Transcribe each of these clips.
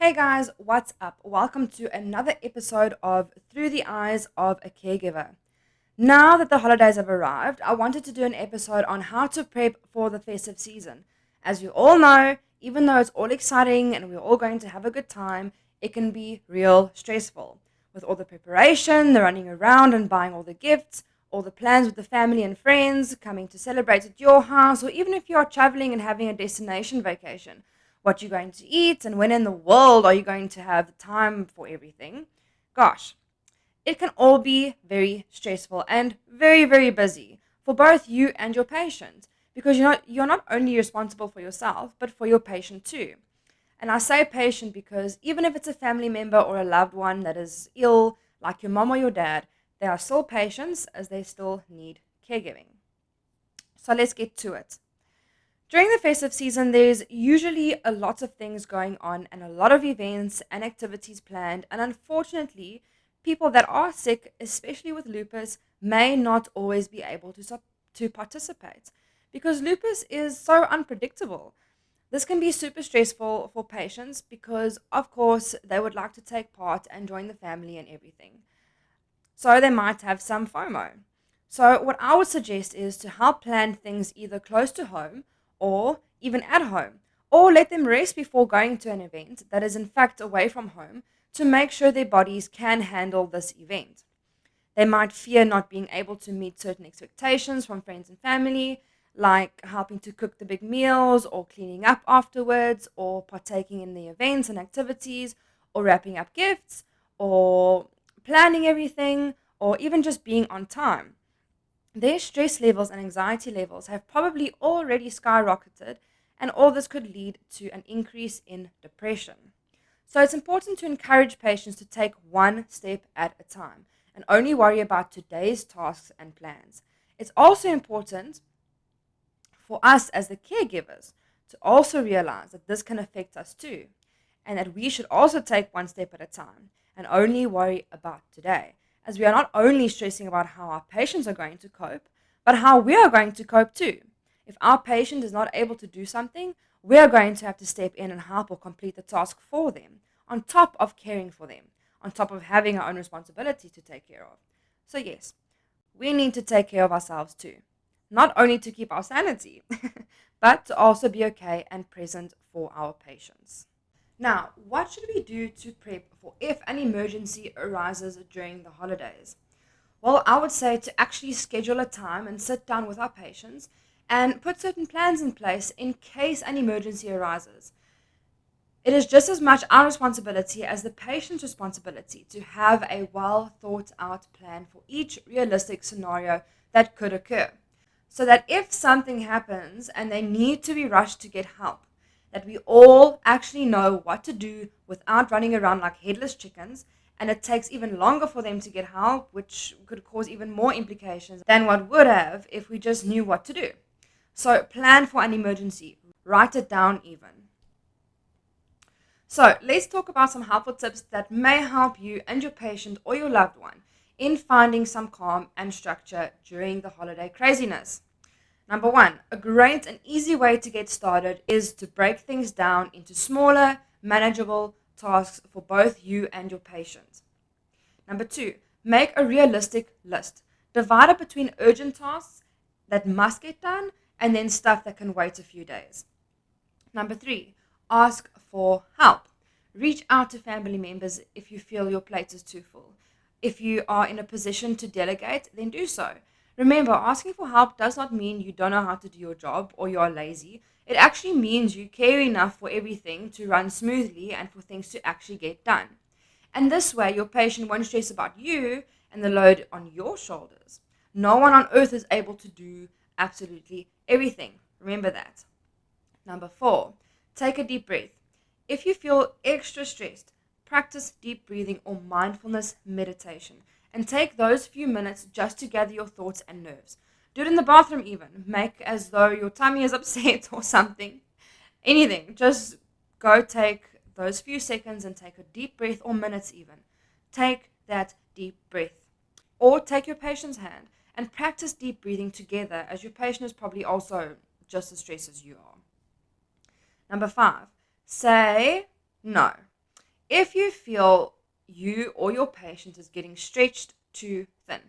Hey guys, what's up? Welcome to another episode of Through the Eyes of a Caregiver. Now that the holidays have arrived, I wanted to do an episode on how to prep for the festive season. As you all know, even though it's all exciting and we're all going to have a good time, it can be real stressful. With all the preparation, the running around and buying all the gifts, all the plans with the family and friends, coming to celebrate at your house, or even if you are traveling and having a destination vacation, what you're going to eat, and when in the world are you going to have the time for everything. Gosh, it can all be very stressful and very, very busy for both you and your patient because you're not only responsible for yourself, but for your patient too. And I say patient because even if it's a family member or a loved one that is ill, like your mom or your dad, they are still patients as they still need caregiving. So let's get to it. During the festive season, there's usually a lot of things going on and a lot of events and activities planned. And unfortunately, people that are sick, especially with lupus, may not always be able to participate because lupus is so unpredictable. This can be super stressful for patients because, of course, they would like to take part and join the family and everything. So they might have some FOMO. So, what I would suggest is to help plan things either close to home or even at home, or let them rest before going to an event that is in fact away from home to make sure their bodies can handle this event. They might fear not being able to meet certain expectations from friends and family, like helping to cook the big meals, or cleaning up afterwards, or partaking in the events and activities, or wrapping up gifts, or planning everything, or even just being on time. Their stress levels and anxiety levels have probably already skyrocketed, and all this could lead to an increase in depression. So it's important to encourage patients to take one step at a time and only worry about today's tasks and plans. It's also important for us as the caregivers to also realize that this can affect us too, and that we should also take one step at a time and only worry about today, as we are not only stressing about how our patients are going to cope, but how we are going to cope too. If our patient is not able to do something, we are going to have to step in and help or complete the task for them, on top of caring for them, on top of having our own responsibility to take care of. So, yes, we need to take care of ourselves too, not only to keep our sanity, but to also be okay and present for our patients. Now, what should we do to prep for if an emergency arises during the holidays? Well, I would say to actually schedule a time and sit down with our patients and put certain plans in place in case an emergency arises. It is just as much our responsibility as the patient's responsibility to have a well thought out plan for each realistic scenario that could occur. So that if something happens and they need to be rushed to get help, that we all actually know what to do without running around like headless chickens, and it takes even longer for them to get help, which could cause even more implications than what would have if we just knew what to do. So plan for an emergency, write it down even. So let's talk about some helpful tips that may help you and your patient or your loved one in finding some calm and structure during the holiday craziness. Number one, a great and easy way to get started is to break things down into smaller, manageable tasks for both you and your patient. Number two, make a realistic list. Divide it between urgent tasks that must get done and then stuff that can wait a few days. Number three, ask for help. Reach out to family members if you feel your plate is too full. If you are in a position to delegate, then do so. Remember, asking for help does not mean you don't know how to do your job or you are lazy. It actually means you care enough for everything to run smoothly and for things to actually get done. And this way, your patient won't stress about you and the load on your shoulders. No one on earth is able to do absolutely everything. Remember that. Number four, take a deep breath. If you feel extra stressed, practice deep breathing or mindfulness meditation and take those few minutes just to gather your thoughts and nerves. Do it in the bathroom even. Make as though your tummy is upset or something. Anything. Just go take those few seconds and take a deep breath, or minutes even. Take that deep breath. Or take your patient's hand and practice deep breathing together, as your patient is probably also just as stressed as you are. Number five, say no. If you feel you or your patient is getting stretched too thin,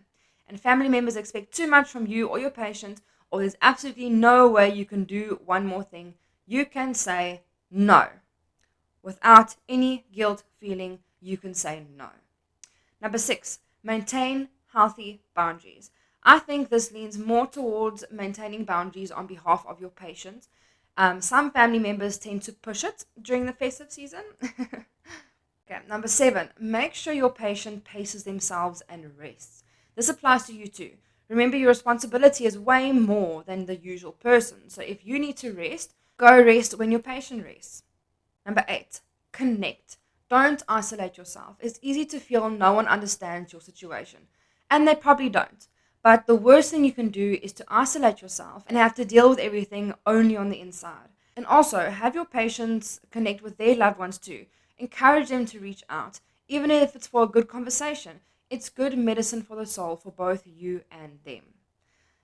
and family members expect too much from you or your patient, or there's absolutely no way you can do one more thing, you can say no. Without any guilt feeling, you can say no. Number 6, maintain healthy boundaries. I think this leans more towards maintaining boundaries on behalf of your patient. Some family members tend to push it during the festive season. Okay, number 7, make sure your patient paces themselves and rests. This applies to you too. Remember, your responsibility is way more than the usual person. So if you need to rest, go rest when your patient rests. Number 8, connect. Don't isolate yourself. It's easy to feel no one understands your situation, and they probably don't. But the worst thing you can do is to isolate yourself and have to deal with everything only on the inside. And also, have your patients connect with their loved ones too. Encourage them to reach out, even if it's for a good conversation. It's good medicine for the soul for both you and them.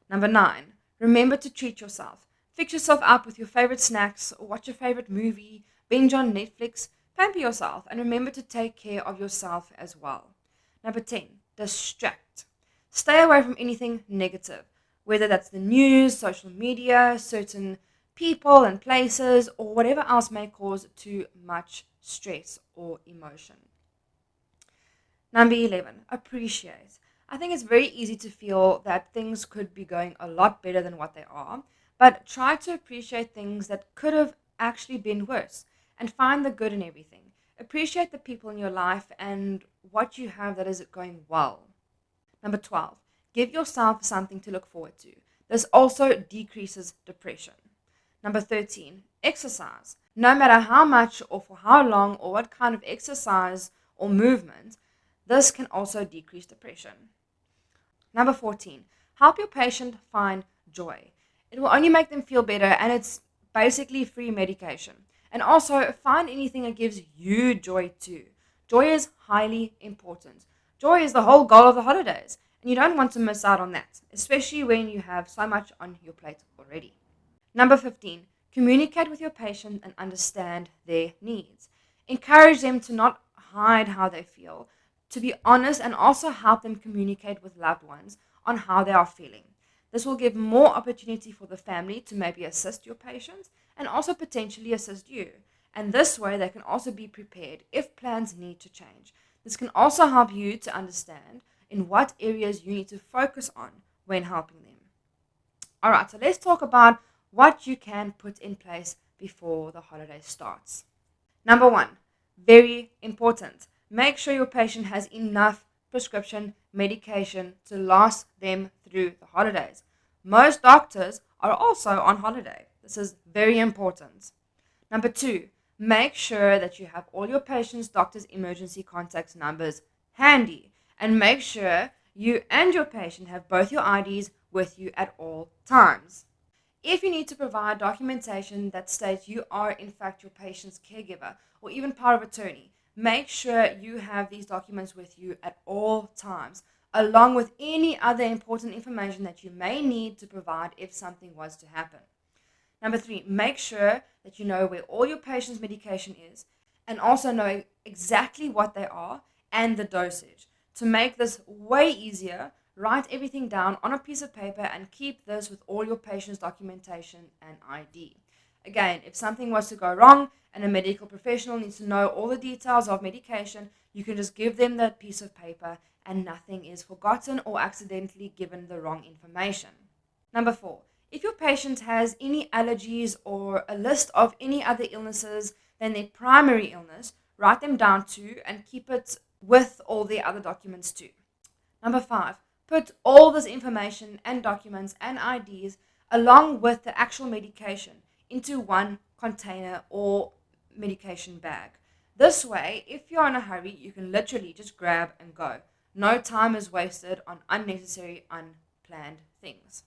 Number 9, remember to treat yourself. Fix yourself up with your favorite snacks, or watch your favorite movie, binge on Netflix, pamper yourself, and remember to take care of yourself as well. Number 10, distract. Stay away from anything negative, whether that's the news, social media, certain people and places, or whatever else may cause too much stress or emotion. Number 11, appreciate. I think it's very easy to feel that things could be going a lot better than what they are, but try to appreciate things that could have actually been worse and find the good in everything. Appreciate the people in your life and what you have that is going well. Number 12, give yourself something to look forward to. This also decreases depression. Number 13, exercise. No matter how much or for how long or what kind of exercise or movement, this can also decrease depression. Number 14, help your patient find joy. It will only make them feel better, and it's basically free medication. And also, find anything that gives you joy too. Joy is highly important. Joy is the whole goal of the holidays, and you don't want to miss out on that, especially when you have so much on your plate already. Number 15, communicate with your patient and understand their needs. Encourage them to not hide how they feel, to be honest, and also help them communicate with loved ones on how they are feeling. This will give more opportunity for the family to maybe assist your patient and also potentially assist you. And this way, they can also be prepared if plans need to change. This can also help you to understand in what areas you need to focus on when helping them. All right, so let's talk about what you can put in place before the holiday starts. Number 1, very important. Make sure your patient has enough prescription medication to last them through the holidays. Most doctors are also on holiday. This is very important. Number 2, make sure that you have all your patient's doctor's emergency contact numbers handy, and make sure you and your patient have both your IDs with you at all times. If you need to provide documentation that states you are in fact your patient's caregiver or even power of attorney, make sure you have these documents with you at all times, along with any other important information that you may need to provide if something was to happen. Number 3, make sure that you know where all your patient's medication is and also know exactly what they are and the dosage. To make this way easier, write everything down on a piece of paper and keep this with all your patient's documentation and ID. Again, if something was to go wrong and a medical professional needs to know all the details of medication, you can just give them that piece of paper and nothing is forgotten or accidentally given the wrong information. Number 4, if your patient has any allergies or a list of any other illnesses than their primary illness, write them down too and keep it with all the other documents too. Number 5, put all this information and documents and IDs along with the actual medication into one container or medication bag. This way, if you're in a hurry, you can literally just grab and go. No time is wasted on unnecessary, unplanned things.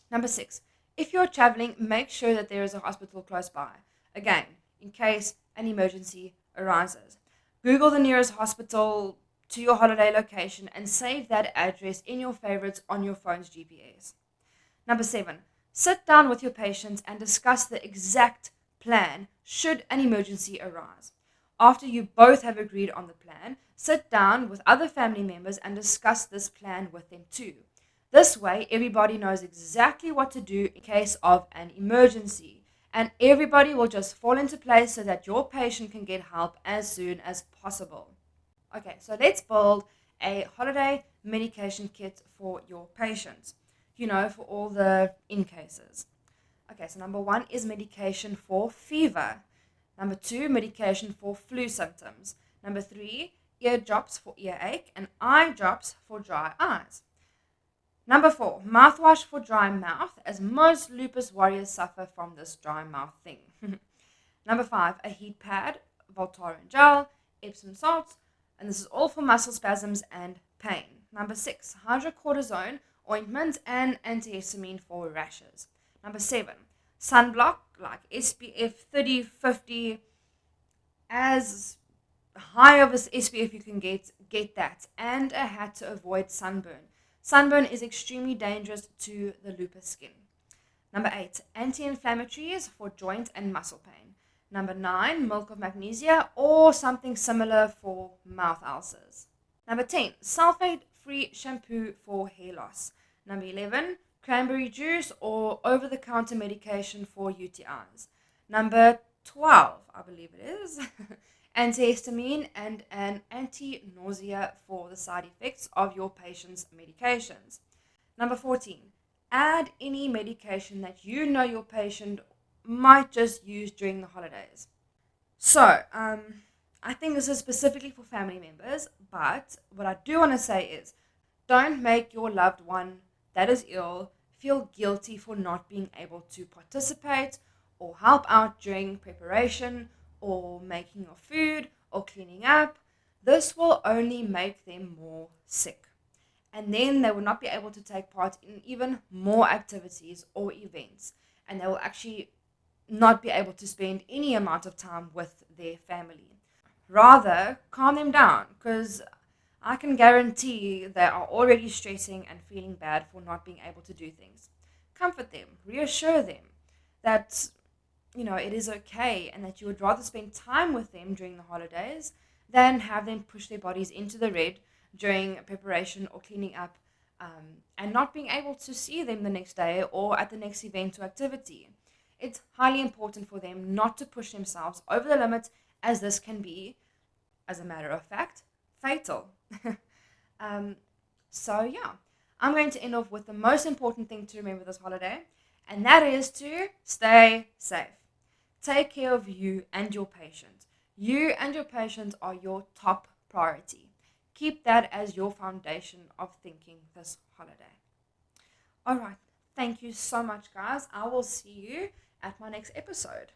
Number 6, if you're traveling, make sure that there is a hospital close by. Again, in case an emergency arises. Google the nearest hospital to your holiday location and save that address in your favorites on your phone's GPS. Number 7, sit down with your patients and discuss the exact plan should an emergency arise. After you both have agreed on the plan, sit down with other family members and discuss this plan with them too. This way, everybody knows exactly what to do in case of an emergency, and everybody will just fall into place so that your patient can get help as soon as possible. Okay, so let's build a holiday medication kit for your patient, for all the in cases. Okay, so number 1 is medication for fever. Number 2, medication for flu symptoms. Number 3, ear drops for earache and eye drops for dry eyes. Number 4, mouthwash for dry mouth, as most lupus warriors suffer from this dry mouth thing. Number 5, a heat pad, Voltaren gel, Epsom salts, and this is all for muscle spasms and pain. Number 6, hydrocortisone ointment and antihistamine for rashes. Number 7, sunblock like SPF 30, 50, as high of a SPF you can get that, and a hat to avoid sunburn. Sunburn is extremely dangerous to the lupus skin. Number 8, anti-inflammatories for joint and muscle pain. Number 9, milk of magnesia or something similar for mouth ulcers. Number 10, sulfate-free shampoo for hair loss. Number 11, cranberry juice or over-the-counter medication for UTIs. Number 12, I believe it is, antihistamine and an anti-nausea for the side effects of your patient's medications. Number 14, add any medication that you know your patient might just use during the holidays. So, I think this is specifically for family members, but what I do want to say is don't make your loved one that is ill feel guilty for not being able to participate or help out during preparation or making of food or cleaning up. This will only make them more sick. And then they will not be able to take part in even more activities or events. And they will actually not be able to spend any amount of time with their family. Rather, calm them down, because I can guarantee they are already stressing and feeling bad for not being able to do things. Comfort them, reassure them that it is okay and that you would rather spend time with them during the holidays than have them push their bodies into the red during preparation or cleaning up, and not being able to see them the next day or at the next event or activity. It's highly important for them not to push themselves over the limit, as this can be, as a matter of fact, fatal. So yeah, I'm going to end off with the most important thing to remember this holiday, and that is to stay safe. Take care of you and your patient. You and your patient are your top priority. Keep that as your foundation of thinking this holiday. All right. Thank you so much, guys. I will see you at my next episode.